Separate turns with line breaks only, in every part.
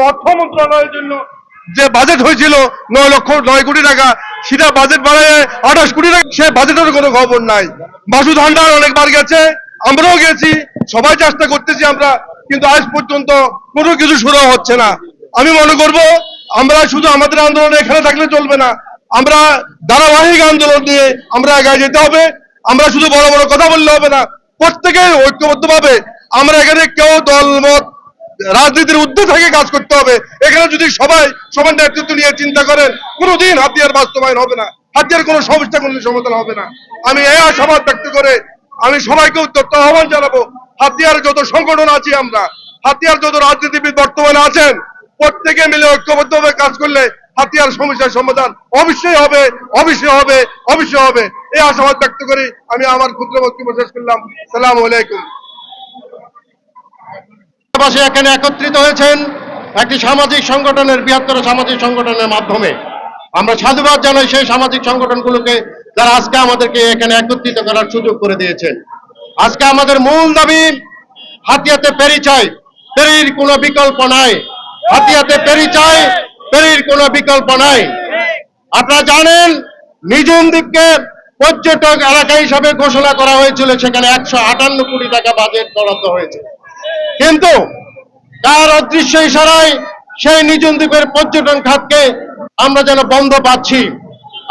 অর্থ মন্ত্রণালয়ের জন্য যে বাজেট হয়েছিল 9 কোটি টাকা, সেটা বাজেট বাড়ায় 28 কোটি টাকা, সে বাজেটের কোনো খবর নাই। বাসু ধান্ডার অনেকবার গেছে, আমরাও গেছি, সবাই চেষ্টা করতেছি আমরা, কিন্তু আজ পর্যন্ত কোনো কিছু শুরু হচ্ছে না। আমি মনে করব আমরা শুধু আমাদের আন্দোলনে এখানে থাকলে চলবে না, আমরা ধারাবাহিক আন্দোলন নিয়ে আমরা এগিয়ে যেতে হবে। আমরা শুধু বড় বড় কথা বললে হবে না, প্রত্যেকে ঐক্যবদ্ধভাবে আমরা এখানে কেউ দলমত রাজনীতির ঊর্ধ্বে থেকে কাজ করতে হবে। এখানে যদি সবাই সবার নেতৃত্ব নিয়ে চিন্তা করেন, কোনোদিন হাতিয়ার বাস্তবায়ন হবে না, হাতিয়ার কোনো সমস্যা কোনোদিন সমাধান হবে না। আমি এই আশাবাদ ব্যক্ত করে আমি সবাইকে উদ্যত আহ্বান জানাবো, হাতিয়ার যত সংগঠন আছি আমরা, হাতিয়ার যত রাজনীতিবিদ বর্তমানে আছেন, প্রত্যেকে মিলে ঐক্যবদ্ধভাবে কাজ করলে হাতিয়ার সমস্যার সমাধান অবশ্যই হবে, অবশ্যই হবে, অবশ্যই হবে। এই আশাবাদ ব্যক্ত করে আমি আমার ক্ষুদ্র বক্তব্য শেষ করলাম। সালাম আলাইকুম।
এখানে একত্রিত হয়েছেন একটি সামাজিক সংগঠনের, বৃহত্তর সামাজিক সংগঠনের মাধ্যমে। আমরা সাধুবাদ জানাই সেই সামাজিক সংগঠনগুলোকে যারা আজকে আমাদেরকে এখানে একত্রিত করার সুযোগ করে দিয়েছেন। আজকে আমাদের মূল দাবি হাতিয়াতে ফেরি চাই, ফেরির কোনো বিকল্প নাই। হাতিয়াতে ফেরি চাই, ফেরির কোনো বিকল্প নাই। আপনারা জানেন নিঝুম দ্বীপকে পর্যটক এলাকা হিসাবে ঘোষণা করা হয়েছিল, সেখানে 158 কোটি টাকা বাজেট বরাদ্দ হয়েছে, কিন্তু তার অদৃশ্য ইশারায় সেই নিঝুম দ্বীপের পর্যটন খাতকে আমরা যেন বন্ধ পাচ্ছি।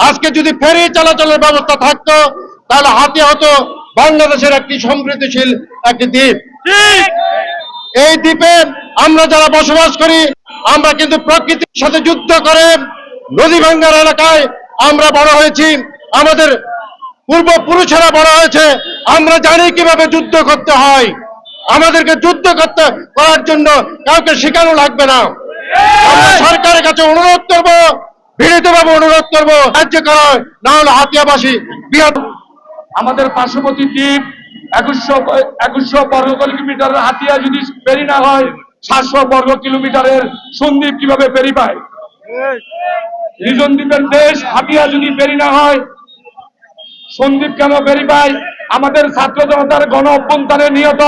আজকে যদি ফেরি চলাচলের ব্যবস্থা থাকতো তাহলে হাতিয়া হতো বাংলাদেশের একটি সমৃদ্ধশীল একটি দ্বীপ। এই দ্বীপে আমরা যারা বসবাস করি, আমরা কিন্তু প্রকৃতির সাথে যুদ্ধ করে নদী ভাঙ্গার এলাকায় আমরা বড় হয়েছি, আমাদের পূর্বপুরুষেরা বড় হয়েছে, আমরা জানি কিভাবে যুদ্ধ করতে হয়। আমাদেরকে যুদ্ধ করার জন্য কাউকে শেখানো লাগবে না। আমরা সরকারের কাছে অনুরোধ করব, বিনীতভাবে অনুরোধ করব, সাহায্য করা না হলে হাতিয়াবাসী বৃহৎ
আমাদের পার্শ্ববর্তী দ্বীপ 2100 বর্গ কিলোমিটারের হাতিয়া যদি ফেরি না হয়, 700 বর্গ কিলোমিটারের সন্দ্বীপ কিভাবে ফেরি পায়? নিঝুম দ্বীপের দেশ হাতিয়া যদি ফেরি না হয়, সন্দ্বীপ কেন ফেরি পায়? আমাদের ছাত্র জনতার গণ অভ্যুত্থানে নিহত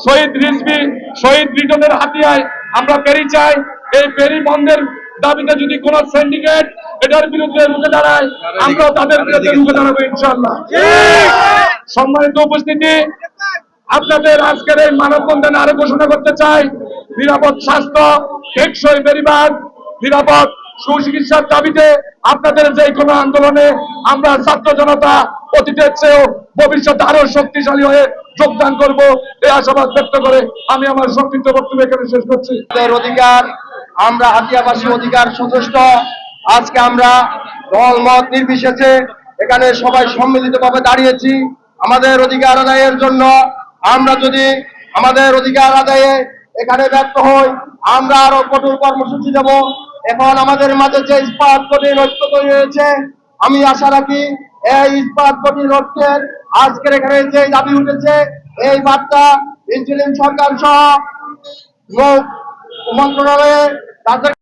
শহীদ রিজভী, শহীদ রিটনের হাতিয়ায় আমরা ফেরি চাই। এই ফেরি বন্ধের দাবিতে যদি কোন সিন্ডিকেট এটার বিরুদ্ধে রুখে দাঁড়ায়, আমরাও তাদের বিরুদ্ধে রুখে দাঁড়াবো ইনশাআল্লাহ। সম্মানিত উপস্থিতি, আপনাদের আজকের এই মানববন্ধনে আরো ঘোষণা করতে চাই, নিরাপদ স্বাস্থ্য, টেকসই বেড়িবাঁধ, নিরাপদ সুচিকিৎসার দাবিতে আপনাদের যে কোনো আন্দোলনে আমরা ছাত্র জনতা অতীতের চেয়েও ভবিষ্যতে আরো শক্তিশালী হয়ে যোগদান করব, এই আশাবাদ ব্যক্ত করে আমি আমার সংক্ষিপ্ত বক্তব্য এখানে শেষ করছি।
অধিকার, আমরা হাতিয়াবাসী অধিকার সন্তুষ্ট। আজকে আমরা দল মত নির্বিশেষে এখানে সবাই সম্মিলিতভাবে দাঁড়িয়েছি আমাদের অধিকার আদায়ের জন্য। আমরা যদি আমাদের অধিকার আদায়ে এখানে ব্যর্থ হই, আমরা আরো কঠোর কর্মসূচি দেব। এখন আমাদের মাঝে যে ইস্পাত কঠিন ঐক্য তৈরি হয়েছে, আমি আশা রাখি এই ইস্পাত কঠিন ঐক্যের আজকের এখানে যে দাবি উঠেছে, এই বার্তা ইঞ্জিনিয়ারিং সরকার সহ মন্ত্রণালয়ে তাদের